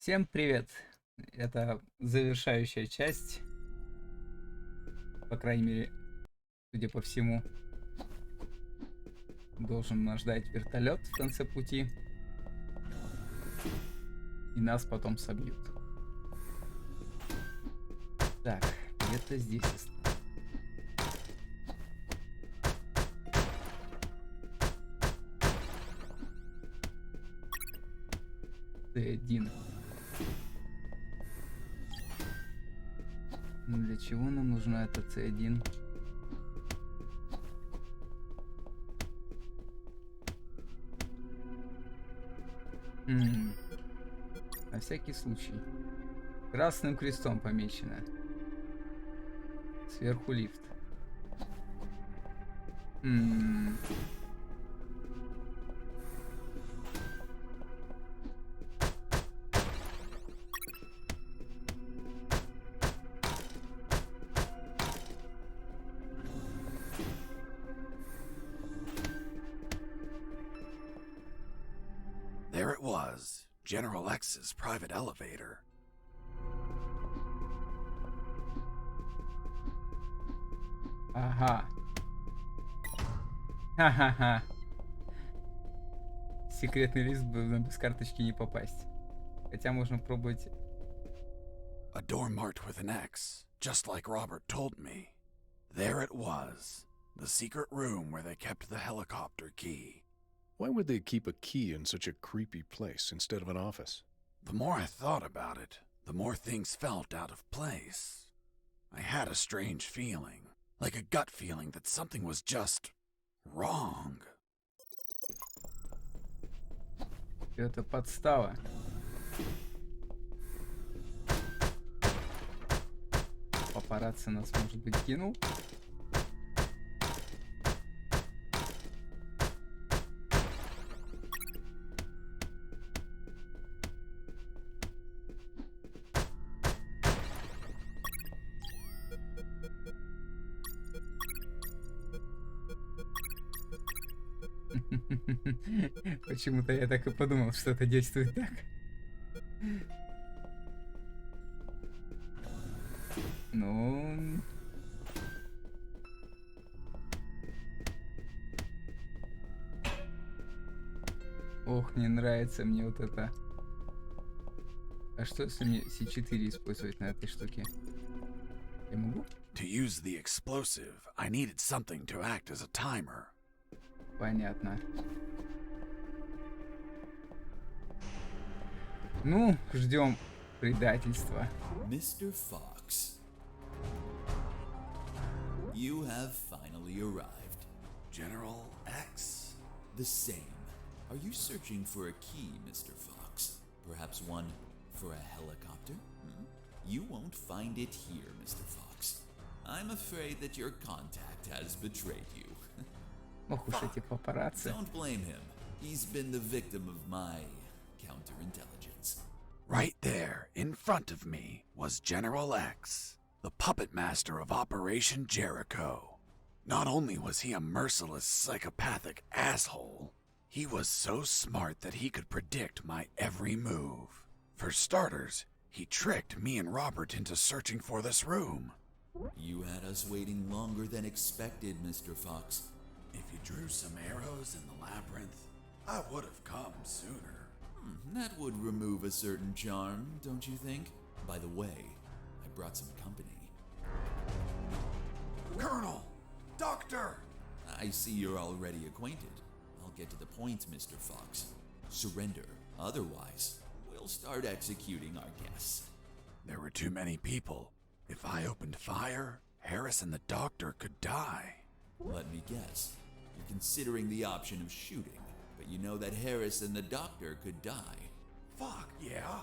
Всем привет! Это завершающая часть, по крайней мере, судя по всему, должен нас ждать вертолет в конце пути, и нас потом собьют. Так, где-то здесь Т1. Для чего нам нужна эта С1? На всякий случай. Красным крестом помечено. Сверху лифт. There it was, General X's private elevator. Ага. Ха-ха-ха. Секретный лист был, но без карточки не попасть. Хотя можно пробовать. A door marked with an X, just like Robert told me. There it was, the secret room where they kept the helicopter key. Why would they keep a key in such a creepy place instead of an office? The more I thought about it, the more things felt out of place. I had a strange feeling, like a gut feeling that something was just wrong. Это подстава. Папарацци нас, может быть, кинул. Почему-то я так и подумал, что это действует так. Ну... Ох, не нравится мне вот это. А что, если мне С4 использовать на этой штуке? Я могу? To use the explosive, I needed something to act as a timer. Понятно. Ну, ждем предательства. Mr. Fox, you have finally arrived. General X? The same. Are you searching for a key, Mr. Fox? Perhaps one for a helicopter? You won't find it here, Mr. Fox. I'm afraid that your contact has betrayed you. Ох уж эти папарацци. Don't blame him. He's been the victim of my counterintelligence. Right there, in front of me, was General X, the puppet master of Operation Jericho. Not only was he a merciless, psychopathic asshole, he was so smart that he could predict my every move. For starters, he tricked me and Robert into searching for this room. You had us waiting longer than expected, Mr. Fox. If you drew some arrows in the labyrinth, I would have come sooner. That would remove a certain charm, don't you think? By the way, I brought some company. Colonel! Doctor! I see you're already acquainted. I'll get to the point, Mr. Fox. Surrender. Otherwise, we'll start executing our guests. There were too many people. If I opened fire, Harris and the doctor could die. Let me guess. You're considering the option of shooting, but you know that Harris and the doctor could die. Fuck, yeah.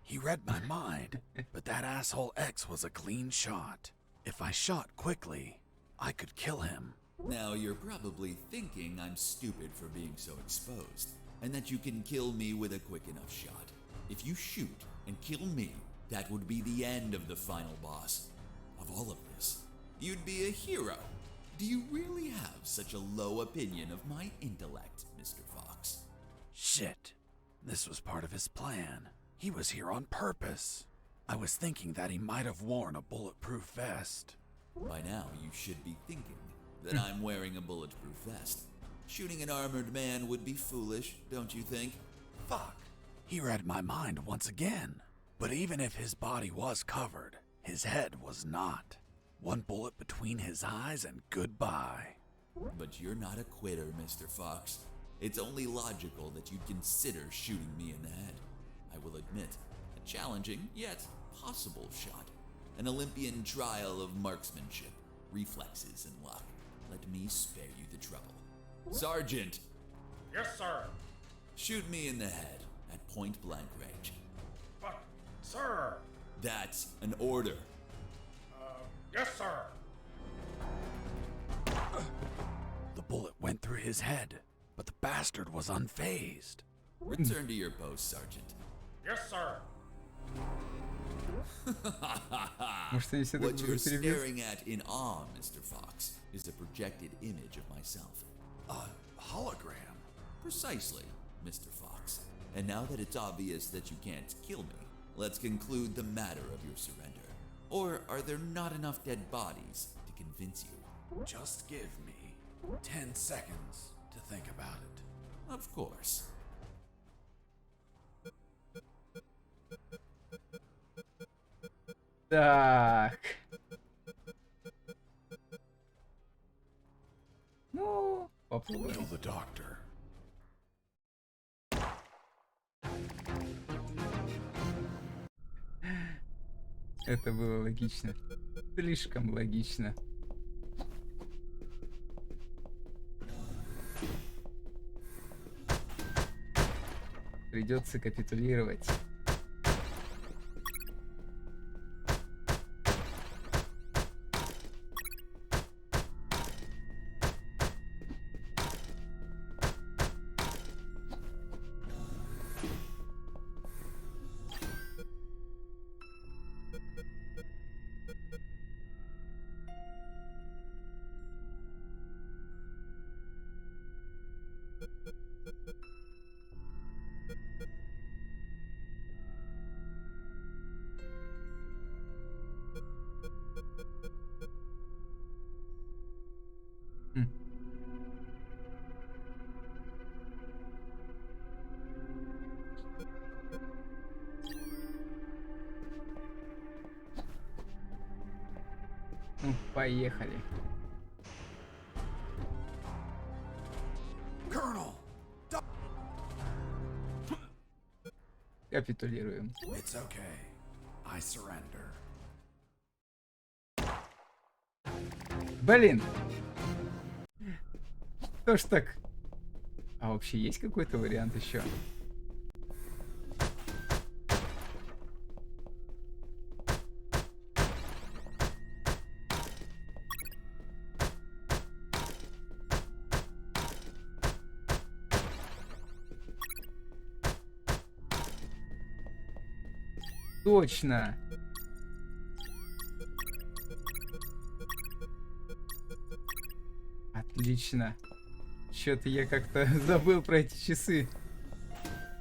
He read my mind, but that asshole X was a clean shot. If I shot quickly, I could kill him. Now you're probably thinking I'm stupid for being so exposed, and that you can kill me with a quick enough shot. If you shoot and kill me, that would be the end of the final boss. Of all of this, you'd be a hero. Do you really have such a low opinion of my intellect, Mr. Fox? Shit. This was part of his plan. He was here on purpose. I was thinking that he might have worn a bulletproof vest. By now, you should be thinking that I'm wearing a bulletproof vest. Shooting an armored man would be foolish, don't you think? Fuck. He read my mind once again. But even if his body was covered, his head was not. One bullet between his eyes and goodbye. But you're not a quitter, Mr. Fox. It's only logical that you'd consider shooting me in the head. I will admit, a challenging yet possible shot. An Olympian trial of marksmanship, reflexes, and luck. Let me spare you the trouble. Sergeant! Yes, sir. Shoot me in the head at point blank range. But, sir. That's an order. Yes, sir. The bullet went through his head, but the bastard was unfazed. Return to your post, Sergeant. Yes, sir. Может, они все так What you're друг перебьют? staring at in awe, Mr. Fox, is a projected image of myself. A hologram. Precisely, Mr. Fox. And now that it's obvious that you can't kill me, let's conclude the matter of your surrender. Or are there not enough dead bodies to convince you? Just give me 10 seconds to think about it. Of course. Так. Ну, попробуем. Kill the doctor. Это было логично. Слишком логично. Придется капитулировать. Хм. Ну, поехали. Colonel! Капитулируем. It's okay. I surrender. Блин! Что ж так? А вообще есть какой-то вариант еще? Точно! Отлично. Чё-то я как-то забыл про эти часы.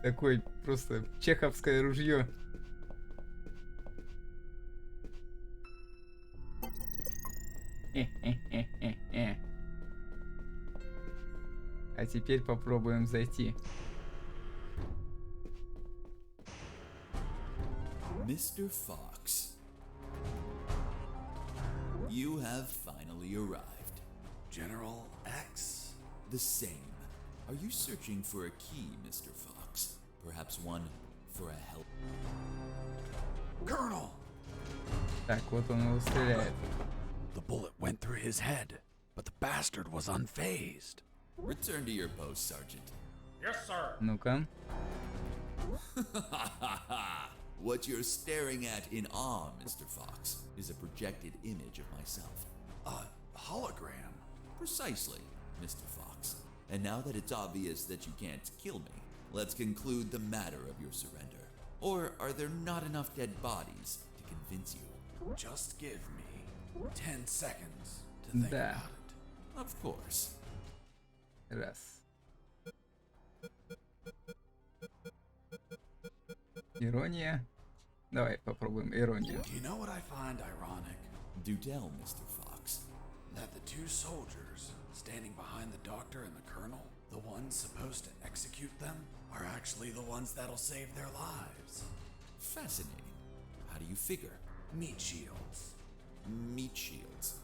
Такой просто чеховское ружье. А теперь попробуем зайти. Mr. Fox, you have finally arrived. General X? The same. Are you searching for a key, Mr. Fox? Perhaps one for a help? Colonel! Так, вот он его стреляет. The bullet went through his head, but the bastard was unfazed. Return to your post, Sergeant. Yes, sir. Ну-ка. What you're staring at in awe, Mr. Fox, is a projected image of myself. A hologram? Precisely, Mr. Fox. And now that it's obvious that you can't kill me, let's conclude the matter of your surrender. Or are there not enough dead bodies to convince you? Just give me 10 seconds to think Да. about it. Of course. Раз. Ирония. Давай попробуем иронию. Do you know what I find ironic? Do tell, Mr. Fox. That the two soldiers standing behind the doctor and the colonel, the ones supposed to execute them, are actually the ones that'll save their lives. Fascinating. How do you figure? Meat shields. Meat shields.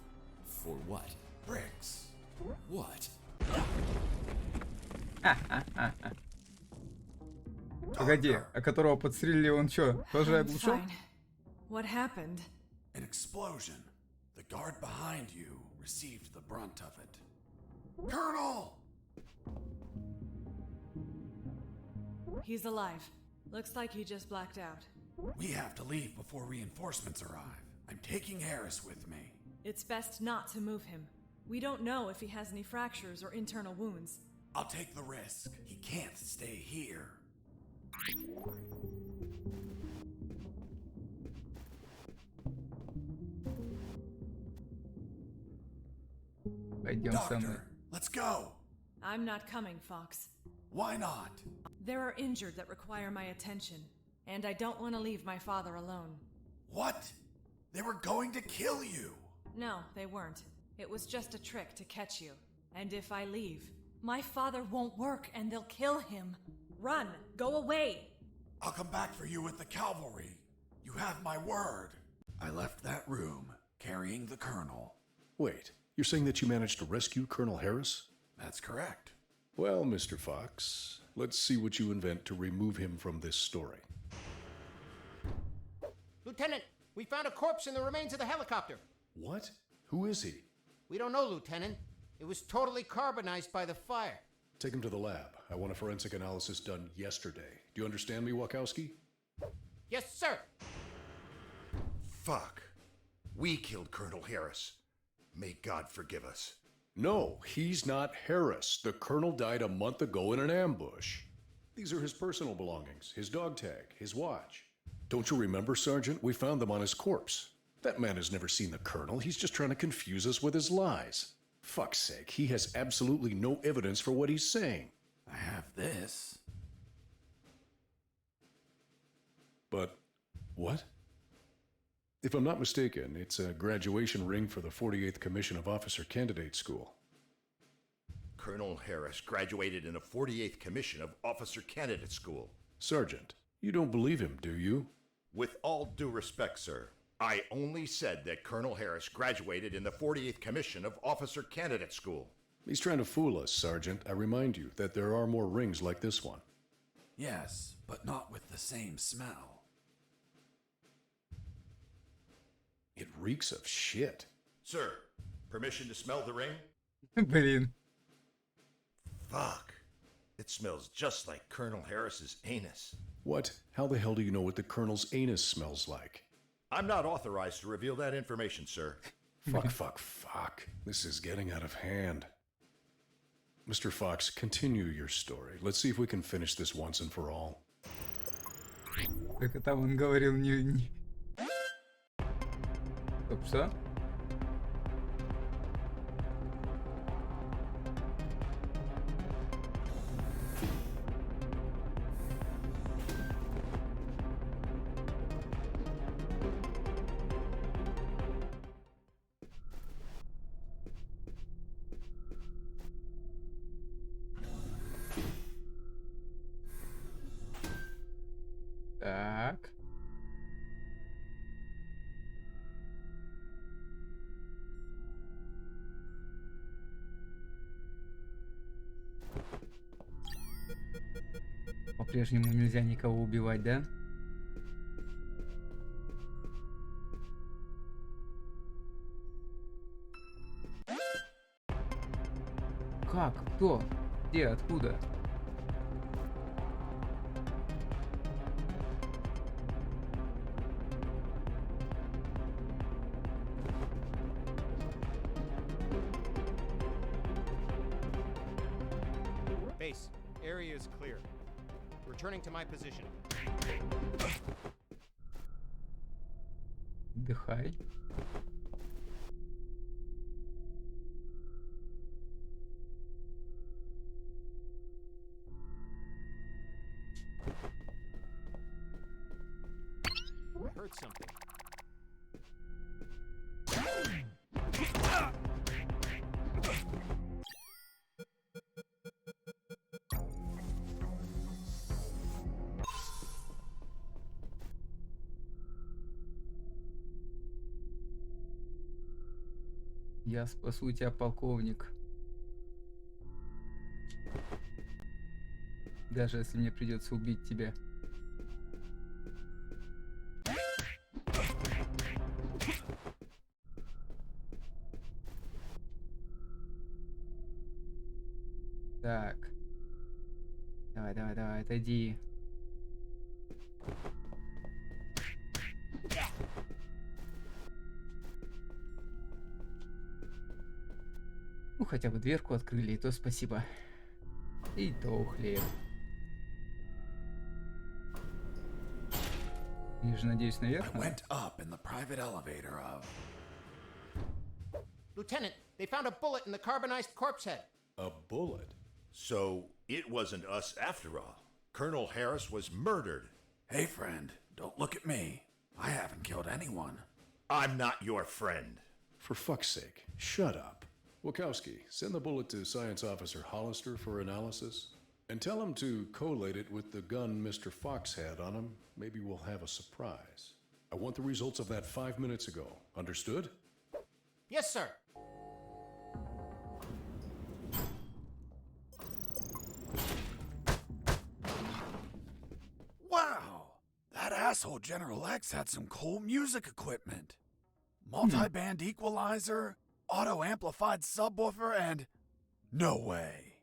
For what? Bricks. What? Погоди, а которого подстрелили, он чё, тоже I'm оглушен? fine. What happened? An explosion. The guard behind you received the brunt of it. Colonel! He's alive. Looks like he just blacked out. We have to leave before reinforcements arrive. I'm taking Harris with me. It's best not to move him. We don't know if he has any fractures or internal wounds. I'll take the risk. He can't stay here. Пойдем со мной. Doctor, let's go. I'm not coming, Fox. Why not? There are injured that require my attention, and I don't want to leave my father alone. What? They were going to kill you. No, they weren't. It was just a trick to catch you. And if I leave, my father won't work and they'll kill him. Run! Go away! I'll come back for you with the cavalry. You have my word. I left that room carrying the colonel. Wait, you're saying that you managed to rescue Colonel Harris? That's correct. Well, Mr. Fox, let's see what you invent to remove him from this story. Lieutenant, we found a corpse in the remains of the helicopter. What? Who is he? We don't know, Lieutenant. It was totally carbonized by the fire. Take him to the lab. I want a forensic analysis done yesterday. Do you understand me, Wachowski? Yes, sir. Fuck. We killed Colonel Harris. May God forgive us. No, he's not Harris. The colonel died a month ago in an ambush. These are his personal belongings, his dog tag, his watch. Don't you remember, Sergeant? We found them on his corpse. That man has never seen the colonel. He's just trying to confuse us with his lies. Fuck's sake, he has absolutely no evidence for what he's saying. I have this. But what? If I'm not mistaken, it's a graduation ring for the 48th Commission of Officer Candidate School. Colonel Harris graduated in the 48th Commission of Officer Candidate School. Sergeant, you don't believe him, do you? With all due respect, sir, I only said that Colonel Harris graduated in the 48th Commission of Officer Candidate School. He's trying to fool us, Sergeant. I remind you that there are more rings like this one. Yes, but not with the same smell. It reeks of shit. Sir, permission to smell the ring? Блин. Fuck. It smells just like Colonel Harris's anus. What? How the hell do you know what the colonel's anus smells like? I'm not authorized to reveal that information, sir. Fuck. This is getting out of hand. Mr. Fox, continue your story. Let's see if we can finish this once and for all. Как там он говорил, не... Стоп, что? Так. По-прежнему нельзя никого убивать, да? Как? Кто? Где? Откуда? Base, area is clear. Returning to my position. Отдыхай. hurt something. Я спасу тебя, полковник. Даже если мне придется убить тебя. Так. Давай, давай, давай, отойди. Ну, хотя бы дверку открыли, и то спасибо. И то хлеб. Я же надеюсь, наверх I надо? went up in the private elevator of. Lieutenant, they found a bullet in the carbonized corpse head. A bullet? So it wasn't us after all. Colonel Harris was murdered. Hey, friend, don't look at me. I haven't killed anyone. I'm not your friend. For fuck's sake, shut up. Wachowski, send the bullet to Science Officer Hollister for analysis. And tell him to collate it with the gun Mr. Fox had on him. Maybe we'll have a surprise. I want the results of that 5 minutes ago. Understood? Yes, sir. Wow! That asshole General X had some cool music equipment. Multi-band equalizer, auto-amplified subwoofer, and... No way.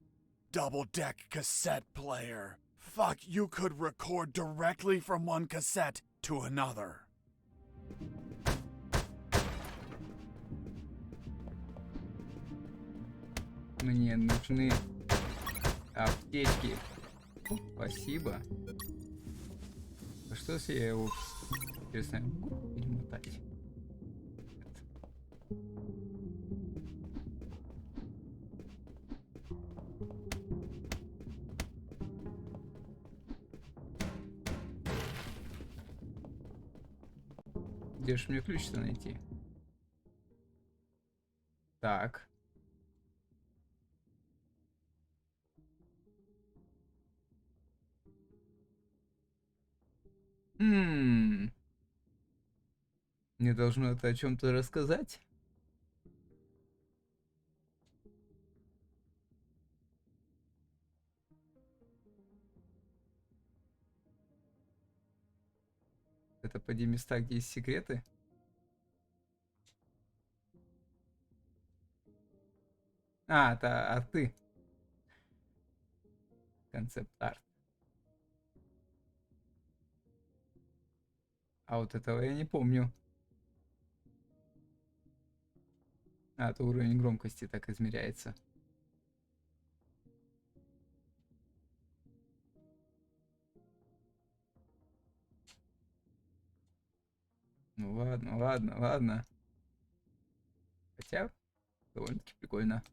Double-deck cassette player. Fuck, you could record directly from one cassette to another. Мне нужны аптечки. Спасибо. А что если я его, интересно, могу перемотать? Где же мне ключ-то найти? Так. Мне должно это о чем-то рассказать? Это поди места, где есть секреты? А, это арты. Концепт-арт. А вот этого я не помню. А, это уровень громкости так измеряется. Ну ладно, ладно, ладно. Хотя, довольно-таки прикольно.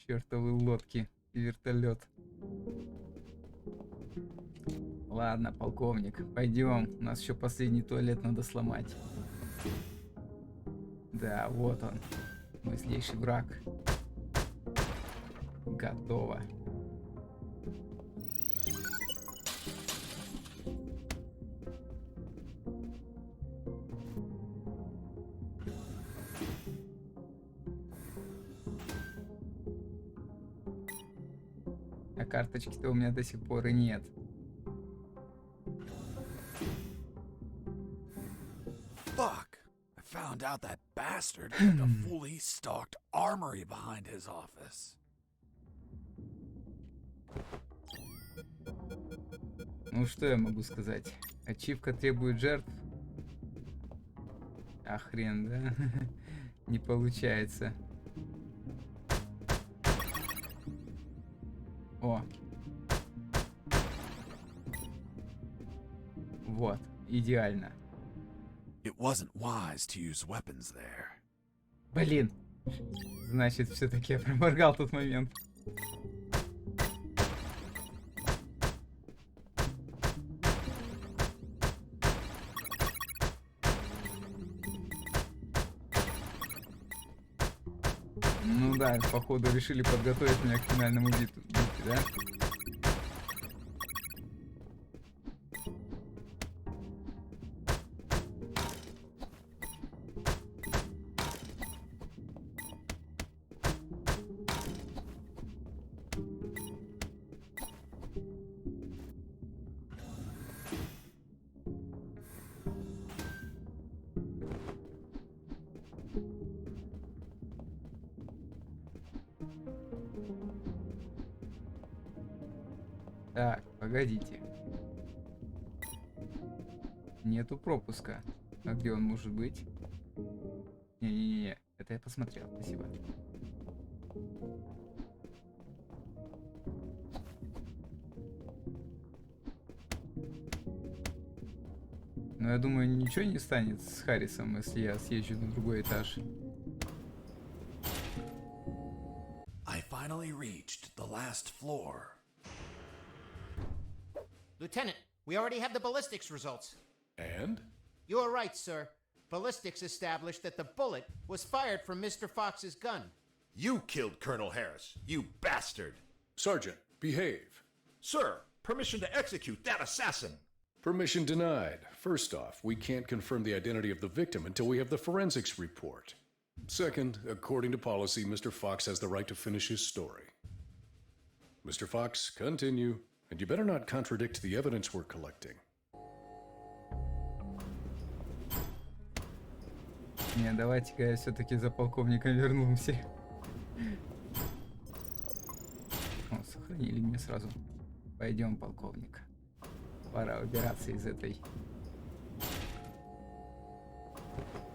Чертовы лодки и вертолет. Ладно, полковник, пойдем. У нас еще последний туалет надо сломать. Да, вот он. Мой злейший враг. Готово. А карточки-то у меня до сих пор и нет. Fuck! I found out that bastard kept a fully stocked armory behind his office. Ну что я могу сказать? Ачивка требует жертв. А хрен, да? Не получается. О. Вот, идеально. It wasn't wise to use weapons there. Блин. Значит, все-таки я проморгал тот момент. Ну да, походу решили подготовить меня к финальному битве, да? Так, погодите. Нету пропуска. А где он может быть? Не-не-не, это я посмотрел, спасибо. Но я думаю, ничего не станет с Харрисом, если я съезжу на другой этаж. I finally reached the last floor. Lieutenant, we already have the ballistics results. And? You are right, sir. Ballistics established that the bullet was fired from Mr. Fox's gun. You killed Colonel Harris, you bastard! Sergeant, behave. Sir, permission to execute that assassin! Permission denied. First off, we can't confirm the identity of the victim until we have the forensics report. Second, according to policy, Mr. Fox has the right to finish his story. Mr. Fox, continue. And you better not contradict the evidence we're collecting. Не, давайте-ка я все-таки за полковником вернулся. О, сохранили меня сразу. Пойдем, полковник. Пора убираться из этой.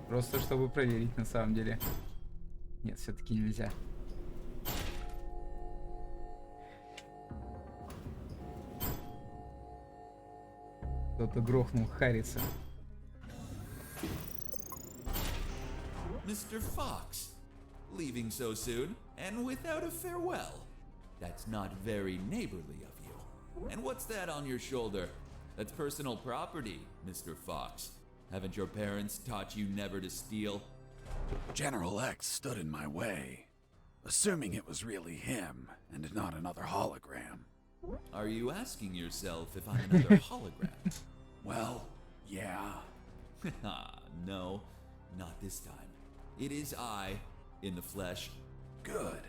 Просто чтобы проверить на самом деле. Нет, все-таки нельзя. Кто-то грохнул Харриса. Mr. Fox, leaving so soon and without a farewell. That's not very neighborly of you. And what's that on your shoulder? That's personal property, Mr. Fox. Haven't your parents taught you never to steal? General X stood in my way, assuming it was really him and not another hologram. Are you asking yourself if I'm another hologram? Well, yeah. No, not this time. It is I, in the flesh. Good.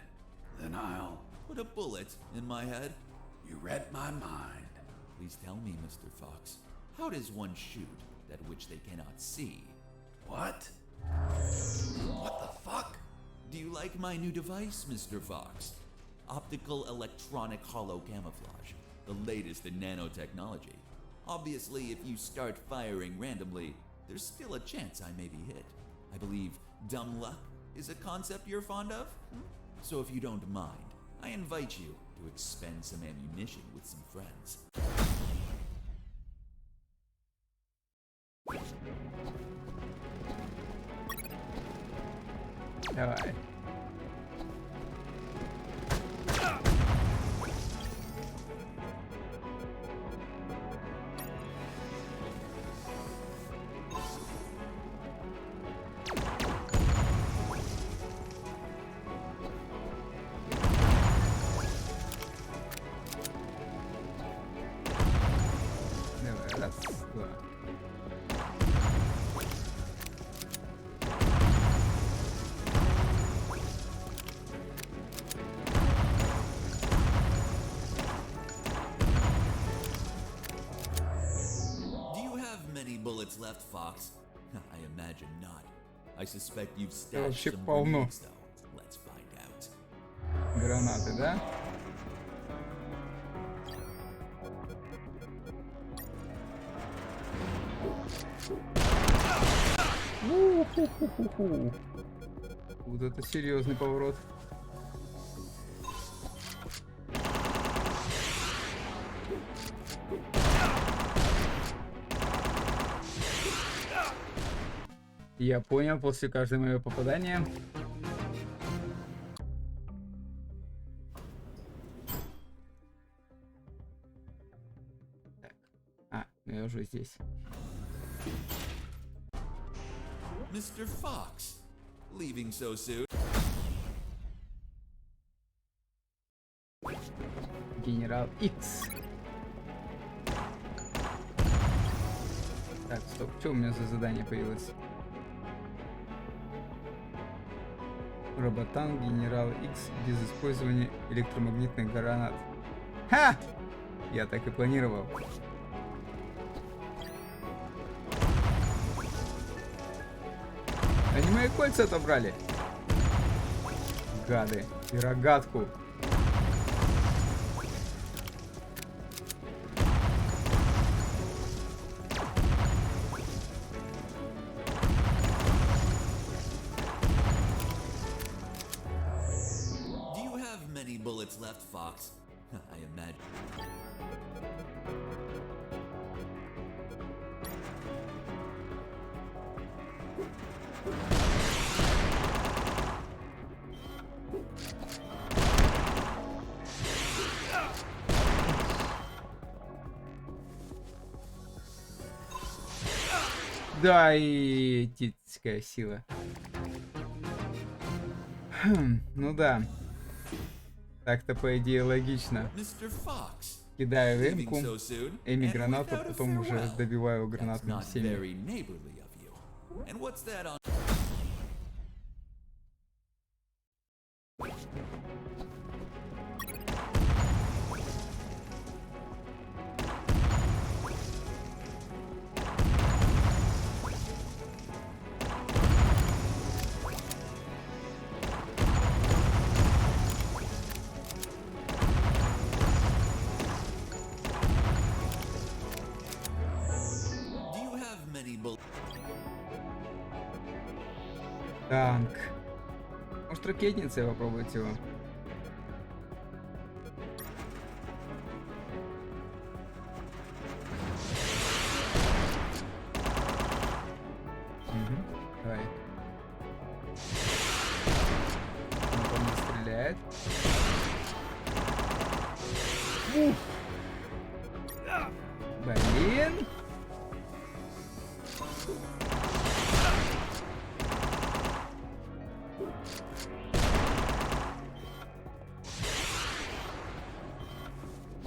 Then I'll... Put a bullet in my head. You read my mind. Please tell me, Mr. Fox, how does one shoot that which they cannot see? What? What the fuck? Do you like my new device, Mr. Fox? Optical electronic hollow camouflage, the latest in nanotechnology. Obviously, if you start firing randomly, there's still a chance I may be hit. I believe dumb luck is a concept you're fond of? So if you don't mind, I invite you to expend some ammunition with some friends. Давай. Давай, раз, два. Do you have many bullets left, Fox? I imagine not. I suspect you've stashed вообще some полно. grenades, though. Let's find out. Гранаты, да? У-ху-ху-ху-ху. Вот это серьезный поворот. Я понял, после каждого моего попадания. Так. Ну я уже здесь. Mr. Fox, leaving so soon? Генерал X. Так, стоп, что у меня за задание появилось? Роботанк Генерал X без использования электромагнитных гранат. Ха! Я так и планировал. Они мои кольца отобрали. Гады. И рогатку. Do you have many bullets left, Fox? I imagine. Да, и этическая сила. Ну да. Так-то по идее логично. Mr. Fox, Кидаю leaving эмку, so soon? Эми And гранату, without a потом уже farewell. добиваю That's гранатами not всеми. very neighborly of you. And what's that on? Do you have many bullets? Танк. Может, ракетницей попробовать его? Давай. Он по мне стреляет. Ух! Блин!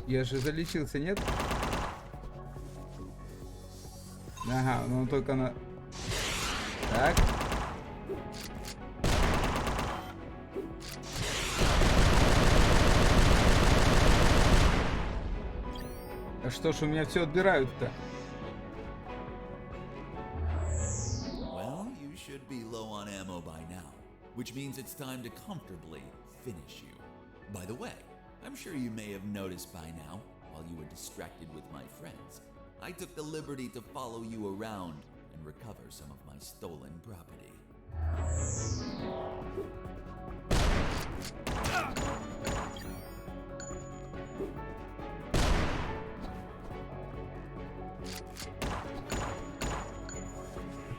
Я же залечился, нет? Ага, ну только на... Так. А что ж у меня все отбирают-то? Well, you should be low on ammo by now, which means it's time to comfortably finish you. By the way, I'm sure you may have noticed by now, while you were distracted with my friends, I took the liberty to follow you around and recover some of my stolen property.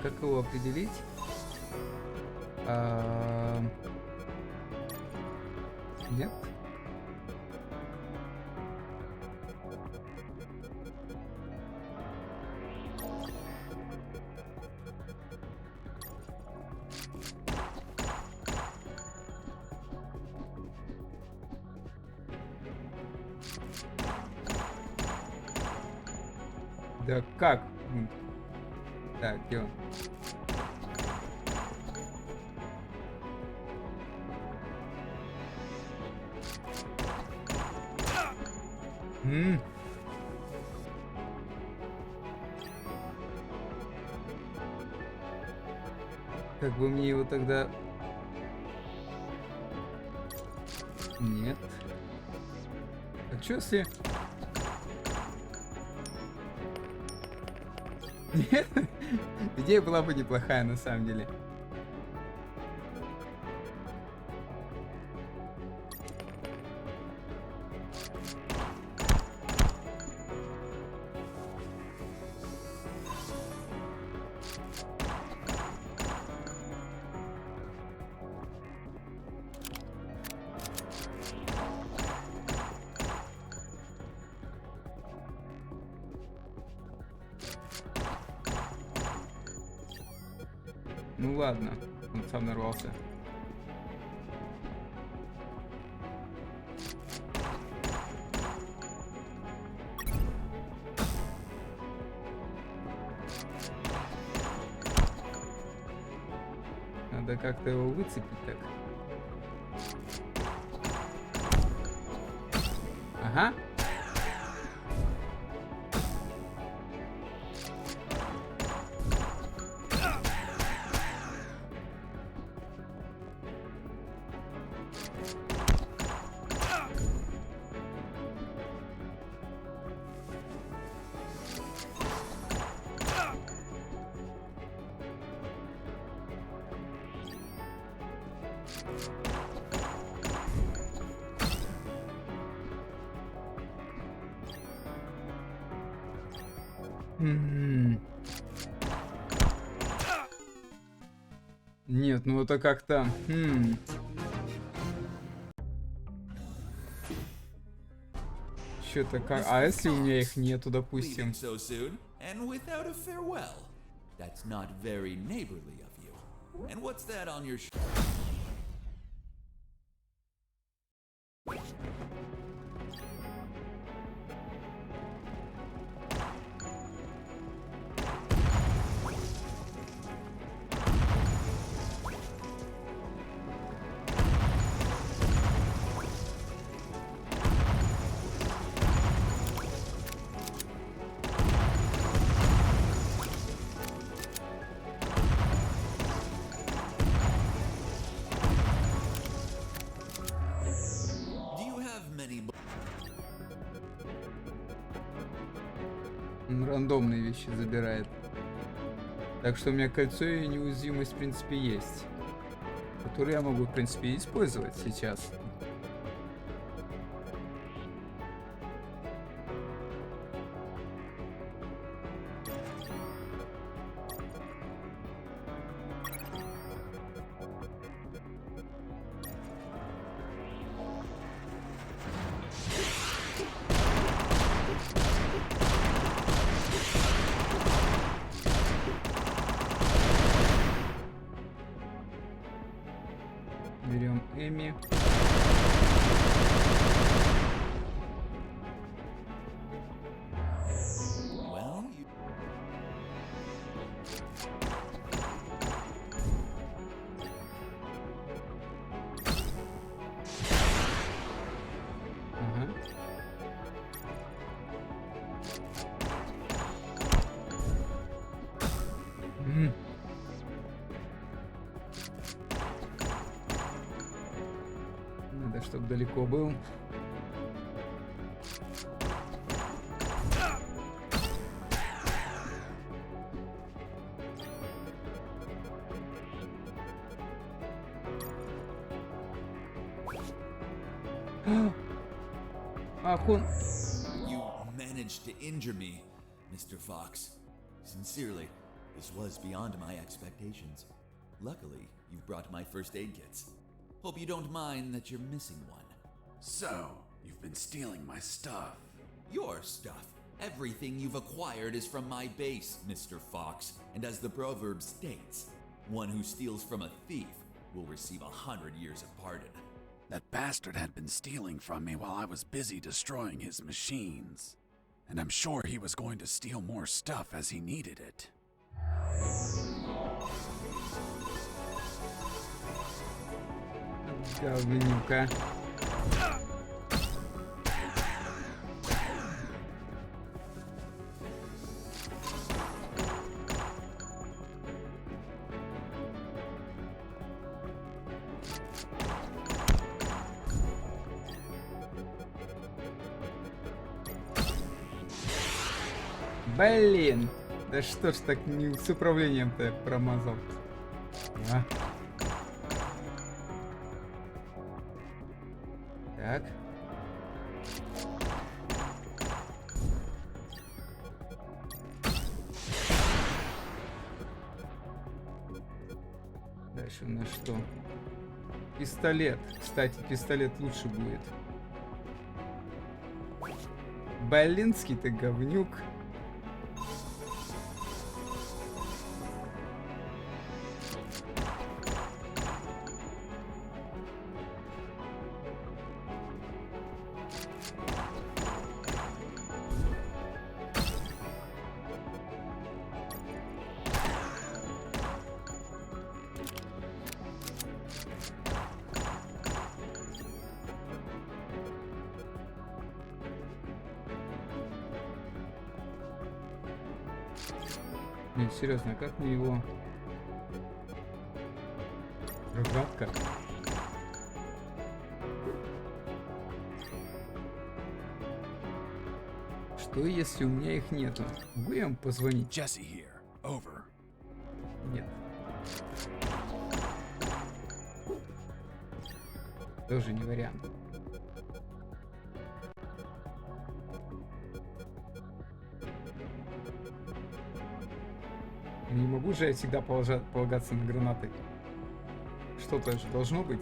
Как его определить? Нет? Да как? Так, где он? Как бы мне его тогда... Нет. А чё если... Нет? Идея была бы неплохая на самом деле. Ну ладно, он сам нарвался. Надо как-то его выцепить так. Ага. Нет, ну это как-то... Что-то как... А если у меня их нету, допустим? Leaving so soon and without a farewell. That's not very neighborly of you. And what's that on your Он рандомные вещи забирает. Так что у меня кольцо и неуязвимость в принципе есть. Которую я могу в принципе использовать сейчас. Берем Эми. Well, you... Ага. Надо, чтобы далеко был. Ах, он... You managed to injure me, Mr. Fox. Sincerely, this was beyond my expectations. Luckily, you've brought my first aid kits. Hope you don't mind that you're missing one. So, you've been stealing my stuff. Your stuff. Everything you've acquired is from my base, Mr. Fox. And as the proverb states, one who steals from a thief will receive 100 years of pardon. That bastard had been stealing from me while I was busy destroying his machines. And I'm sure he was going to steal more stuff as he needed it. Говнюка. Блин, да что ж так не с управлением-то промазал? А? Так. Дальше на что? Пистолет. Кстати, пистолет лучше будет. Блинский ты говнюк. Нет, серьезно, а как мне его... Рогатка. Что если у меня их нету? Могу я им позвонить? Jesse here. Over. Нет. Тоже не вариант. Не могу же я всегда полагаться на гранаты. Что-то же должно быть.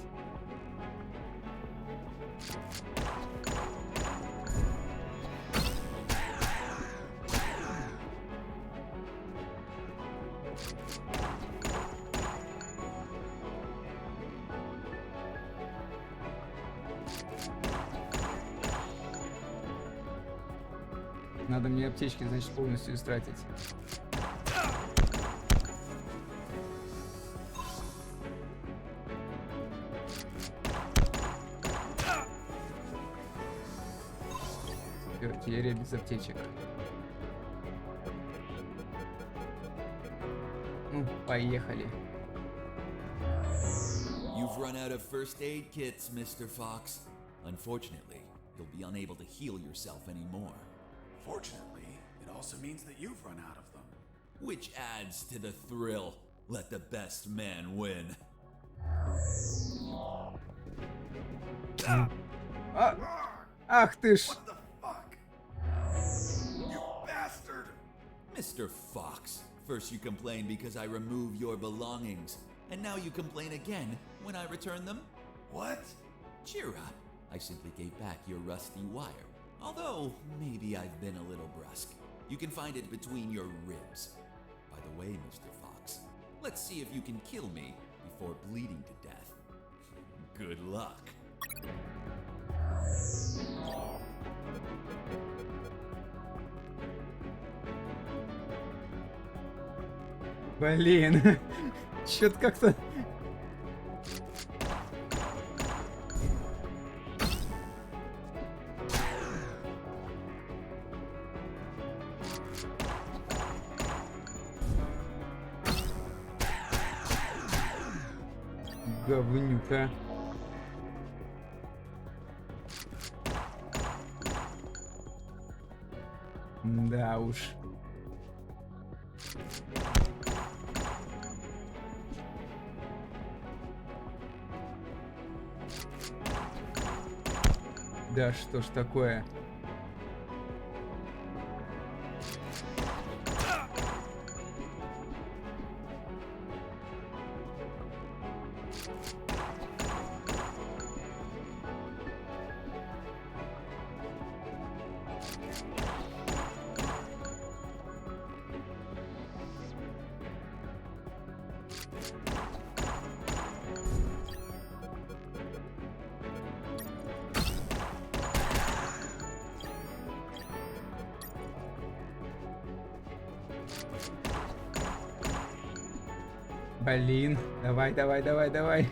Надо мне аптечки, значит, полностью истратить. Всё, артиллерия без аптечек. Ну, поехали. You've run out of first aid kits, Mr. Fox. Unfortunately, you'll be unable to heal yourself anymore. Fortunately, it also means that you've run out of them. Which adds to the thrill. Let the best man win. Ах ты ж! What the fuck? You bastard! Mr. Fox, first you complain because I remove your belongings, and now you complain again when I return them? What? Cheer up. I simply gave back your rusty wire. Although, maybe I've been a little brusque. You can find it between your ribs. By the way, Mr. Fox, let's see if you can kill me before bleeding to death. Good luck. Блин. Чё-то как-то... Говнюка. Да уж. Да что ж такое? Блин, давай, давай, давай, давай.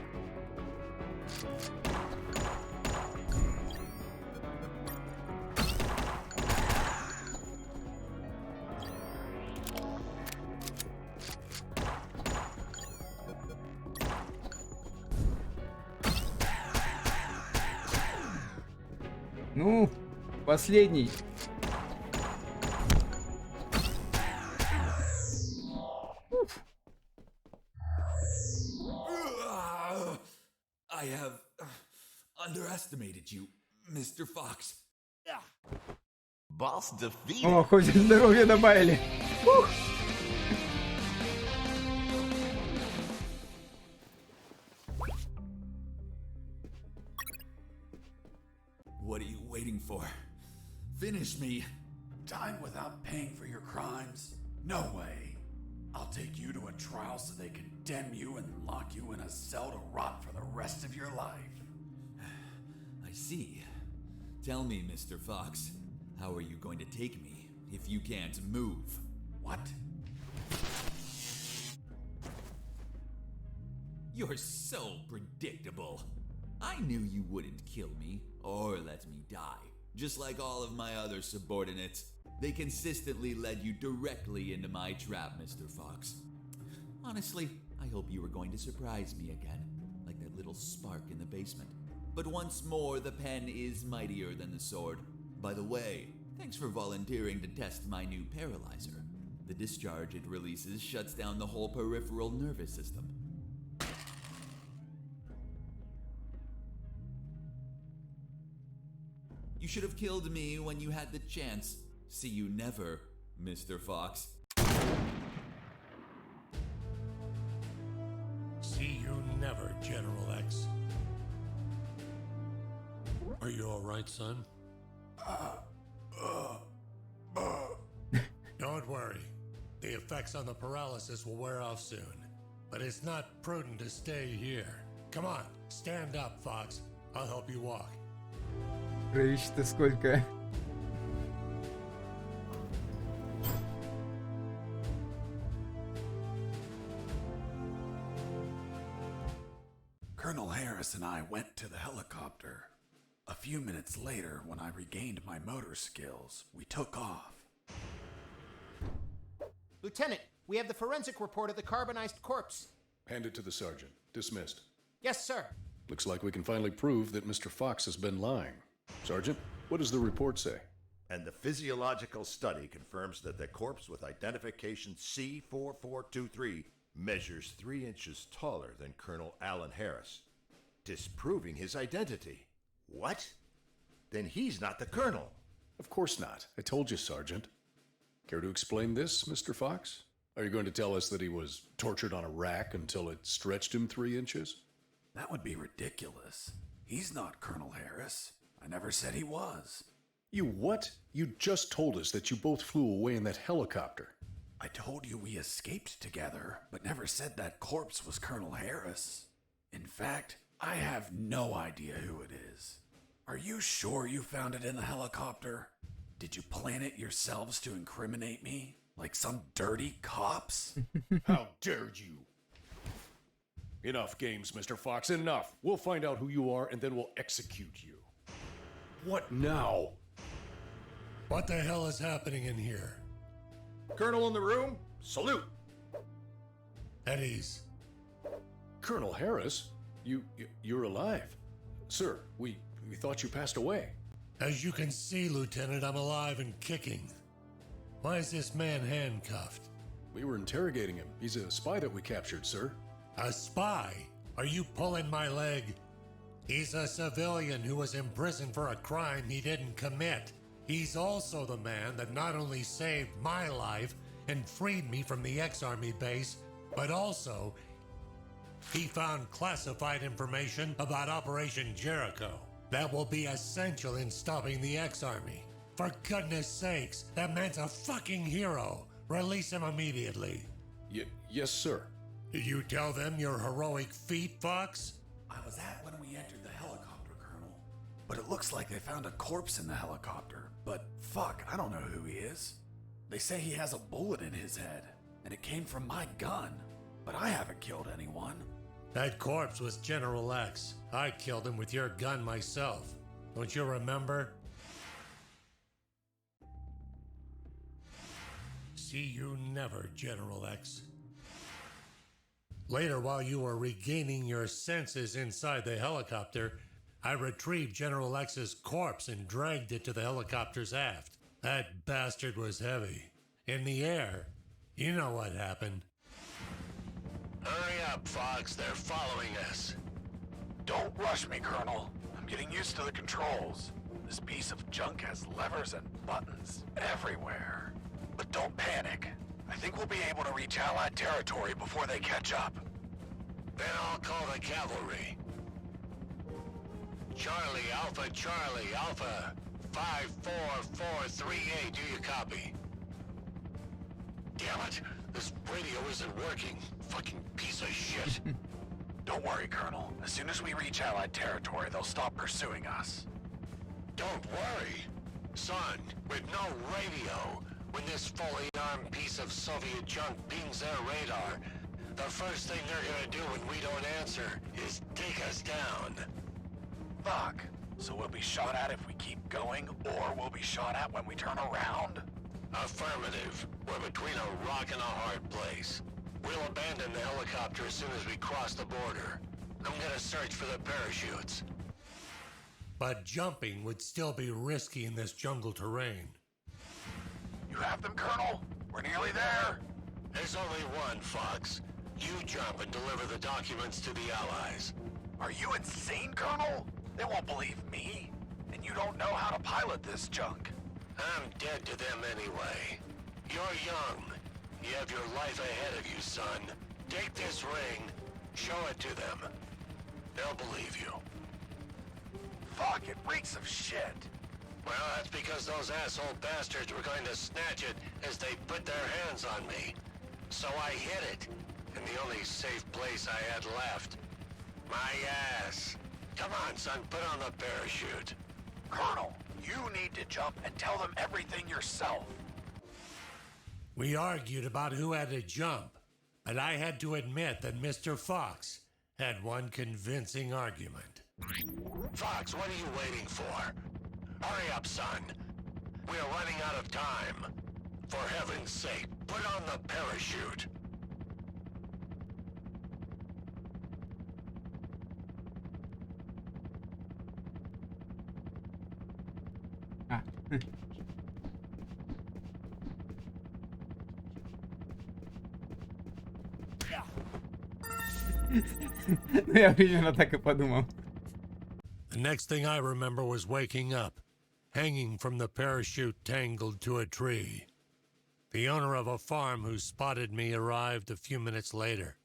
Ну, последний. I have underestimated you, Mr. Fox. Boss defeated. О, хоть здоровье добавили. Ух. What are you waiting for? Finish me. Dying without paying for your crimes? No way. I'll take you to a trial so they condemn you and lock you in a cell to rot for the rest of your life. I see. Tell me, Mr. Fox, how are you going to take me if you can't move? What? You're so predictable. I knew you wouldn't kill me or let me die, just like all of my other subordinates. They consistently led you directly into my trap, Mr. Fox. Honestly, I hope you were going to surprise me again, like that little spark in the basement. But once more, the pen is mightier than the sword. By the way, thanks for volunteering to test my new paralyzer. The discharge it releases shuts down the whole peripheral nervous system. You should have killed me when you had the chance. See you never, Mr. Fox. See you never, General X. Are you all right, son? Don't worry. The effects on the paralysis will wear off soon. But it's not prudent to stay here. Come on, stand up, Fox. I'll help you walk. Кровище-то сколько? Colonel Harris and I went to the helicopter. A few minutes later, when I regained my motor skills, we took off. Lieutenant, we have the forensic report of the carbonized corpse. Hand it to the sergeant. Dismissed. Yes, sir. Looks like we can finally prove that Mr. Fox has been lying. Sergeant, what does the report say? And the physiological study confirms that the corpse with identification C4423 measures 3 inches taller than Colonel Alan Harris, disproving his identity. What? Then he's not the colonel. Of course not. I told you, Sergeant. Care to explain this, Mr. Fox? Are you going to tell us that he was tortured on a rack until it stretched him 3 inches? That would be ridiculous. He's not Colonel Harris. I never said he was. You what? You just told us that you both flew away in that helicopter. I told you we escaped together, but never said that corpse was Colonel Harris. In fact, I have no idea who it is. Are you sure you found it in the helicopter? Did you plan it yourselves to incriminate me? Like some dirty cops? How dare you? Enough games, Mr. Fox, enough. We'll find out who you are and then we'll execute you. What now? What the hell is happening in here? Colonel in the room, salute. At ease. Colonel Harris? You're alive. Sir, we thought you passed away. As you can see, Lieutenant, I'm alive and kicking. Why is this man handcuffed? We were interrogating him. He's a spy that we captured, sir. A spy? Are you pulling my leg? He's a civilian who was imprisoned for a crime he didn't commit. He's also the man that not only saved my life and freed me from the X-Army base, but also he found classified information about Operation Jericho that will be essential in stopping the X-Army. For goodness sakes, that man's a fucking hero. Release him immediately. Yes, sir. Did you tell them your heroic feat, Fox? I was at when we entered the helicopter, Colonel. But it looks like they found a corpse in the helicopter. But fuck, I don't know who he is. They say he has a bullet in his head, and it came from my gun. But I haven't killed anyone. That corpse was General X. I killed him with your gun myself. Don't you remember? See you never, General X. Later, while you were regaining your senses inside the helicopter, I retrieved General X's corpse and dragged it to the helicopter's aft. That bastard was heavy. In the air, you know what happened. Hurry up, Fox. They're following us. Don't rush me, Colonel. I'm getting used to the controls. This piece of junk has levers and buttons everywhere. But don't panic. I think we'll be able to reach Allied territory before they catch up. Then I'll call the cavalry. Charlie, Alpha, 54438, do you copy? Damn it, this radio isn't working. Fucking piece of shit. Don't worry, Colonel. As soon as we reach Allied territory, they'll stop pursuing us. Don't worry. Son, with no radio, when this fully armed piece of Soviet junk pings their radar, the first thing they're gonna do when we don't answer is take us down. Fuck. So we'll be shot at if we keep going, or we'll be shot at when we turn around? Affirmative. We're between a rock and a hard place. We'll abandon the helicopter as soon as we cross the border. I'm gonna search for the parachutes. But jumping would still be risky in this jungle terrain. You have them, Colonel? We're nearly there. There's only one, Fox. You jump and deliver the documents to the Allies. Are you insane, Colonel? They won't believe me. And you don't know how to pilot this junk. I'm dead to them anyway. You're young. You have your life ahead of you, son. Take this ring. Show it to them. They'll believe you. Fuck, it reeks of shit. Well, that's because those asshole bastards were going to snatch it as they put their hands on me. So I hid it in the only safe place I had left. My ass. Come on, son, put on the parachute. Colonel, you need to jump and tell them everything yourself. We argued about who had to jump, but I had to admit that Mr. Fox had one convincing argument. Fox, what are you waiting for? Hurry up, son. We are running out of time. For heaven's sake, put on the parachute. А. Я примерно так и подумал. The next thing I remember was waking up, hanging from the parachute tangled to a tree. The owner of a farm who spotted me arrived a few minutes later.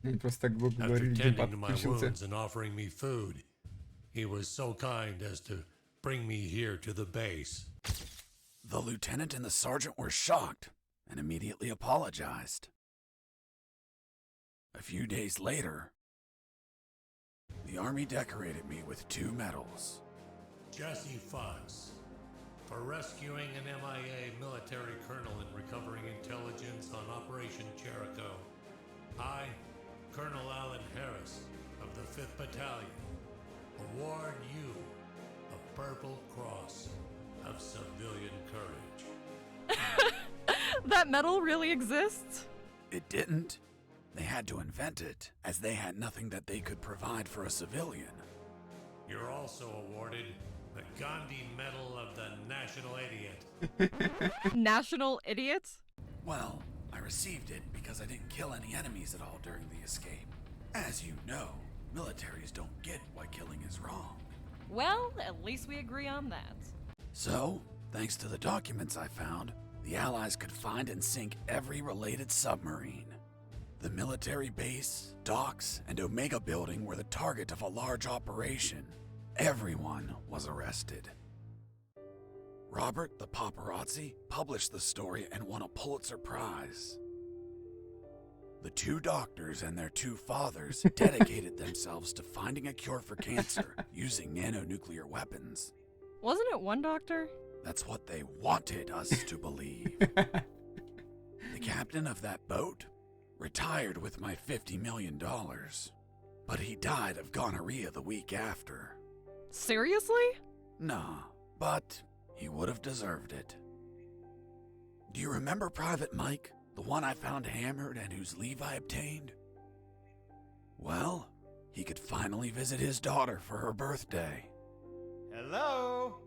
Они просто так глупо After говорили, tending Димпад to my включился. wounds and offering me food, he was so kind as to bring me here to the base. The lieutenant and the sergeant were shocked and immediately apologized. A few days later, the Army decorated me with 2 medals. Jesse Fox, for rescuing an MIA military colonel and recovering intelligence on Operation Jericho. I, Colonel Alan Harris of the 5th Battalion, award you a Purple Cross of Civilian Courage. That medal really exists? It didn't. They had to invent it, as they had nothing that they could provide for a civilian. You're also awarded the Gandhi Medal of the National Idiot. National idiot? Well, I received it because I didn't kill any enemies at all during the escape. As you know, militaries don't get why killing is wrong. Well, at least we agree on that. So, thanks to the documents I found, the Allies could find and sink every related submarine. The military base, docks, and Omega building were the target of a large operation. Everyone was arrested. Robert the paparazzi published the story and won a Pulitzer Prize. The 2 doctors and their 2 fathers dedicated themselves to finding a cure for cancer using nanonuclear weapons. Wasn't it one doctor? That's what they wanted us to believe. The captain of that boat retired with my $50 million, but he died of gonorrhea the week after. Seriously? Nah, but he would have deserved it. Do you remember Private Mike, the one I found hammered and whose leave I obtained? Well, he could finally visit his daughter for her birthday. Hello?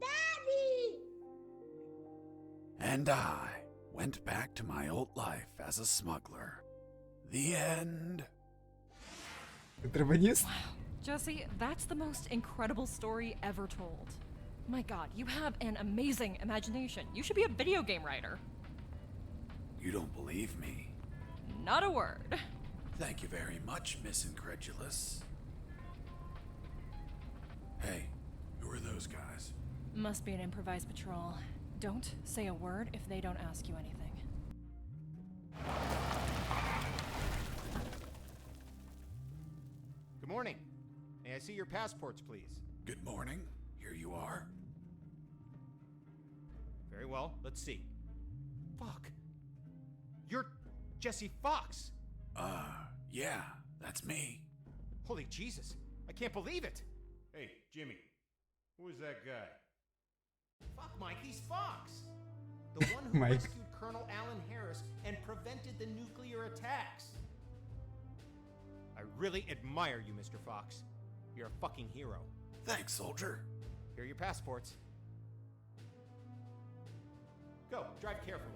Daddy! And I went back to my old life as a smuggler. The end. Контрабандист? Jesse, that's the most incredible story ever told. My god, you have an amazing imagination. You should be a video game writer. You don't believe me? Not a word. Thank you very much, Miss Incredulous. Hey, who are those guys? Must be an improvised patrol. Don't say a word if they don't ask you anything. Good morning. May I see your passports, please? Good morning. Here you are. Very well. Let's see. Fuck. You're Jesse Fox. Yeah, that's me. Holy Jesus. I can't believe it. Hey, Jimmy, who is that guy? Fuck Mike, he's Fox. The one who Mike. rescued Colonel Alan Harris and prevented the nuclear attacks. I really admire you, Mr. Fox. You're a fucking hero. Thanks, soldier. Here are your passports. Go, drive carefully.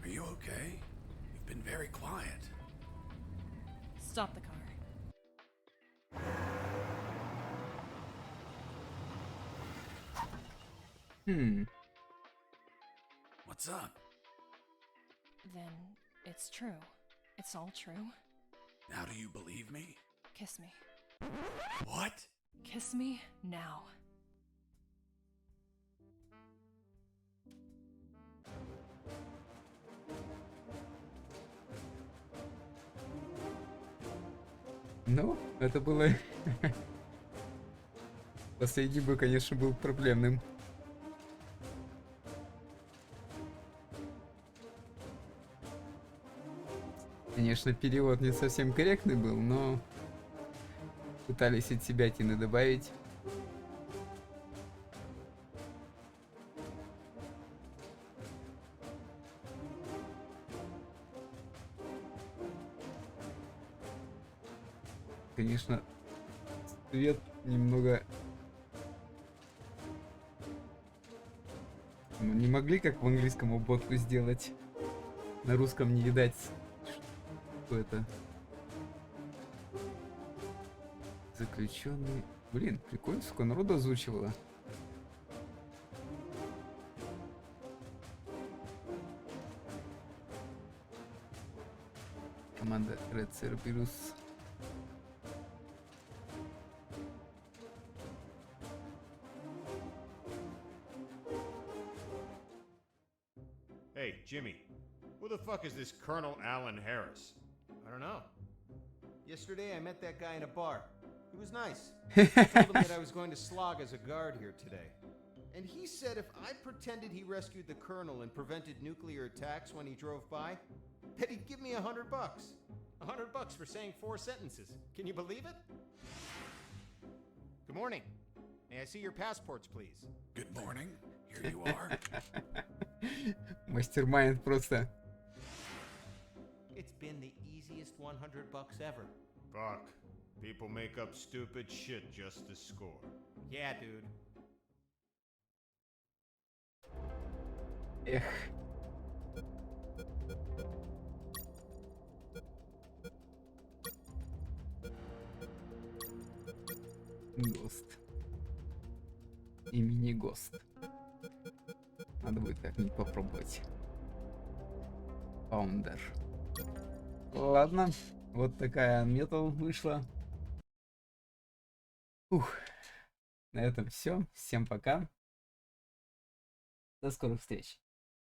Are you okay? You've been very quiet. Stop the car. What's up? Then it's true. It's all true. Now do you believe me? Kiss me. What? Kiss me now. Ну, это было... Последний бой, конечно, был проблемным. Конечно, перевод не совсем корректный был, но пытались от себя тины добавить. Конечно, цвет немного... Ну, не могли как в английском обмотку сделать. На русском не видать, что это. Заключенный. Блин, прикольно, сколько народу озвучивало. Команда Red Cerberus. Hey, Jimmy. Who the fuck is this Colonel Alan Harris? I don't know. Yesterday I met that guy in a bar. He was nice. I told him that I was going to slog as a guard here today. And he said if I pretended he rescued the Colonel and prevented nuclear attacks when he drove by, that he'd give me $100. $100 for saying 4 sentences. Can you believe it? Good morning. May I see your passports, please? Good morning. Here you are. Мастермайнд просто. It's been the easiest $100 ever. Fuck. People make up stupid shit just to score. Yeah, dude. Эх. Гост. И мини-гост. Надо будет как-нибудь попробовать. Фаундер. Ладно, вот такая unmetal вышла. Ух. На этом все. Всем пока. До скорых встреч.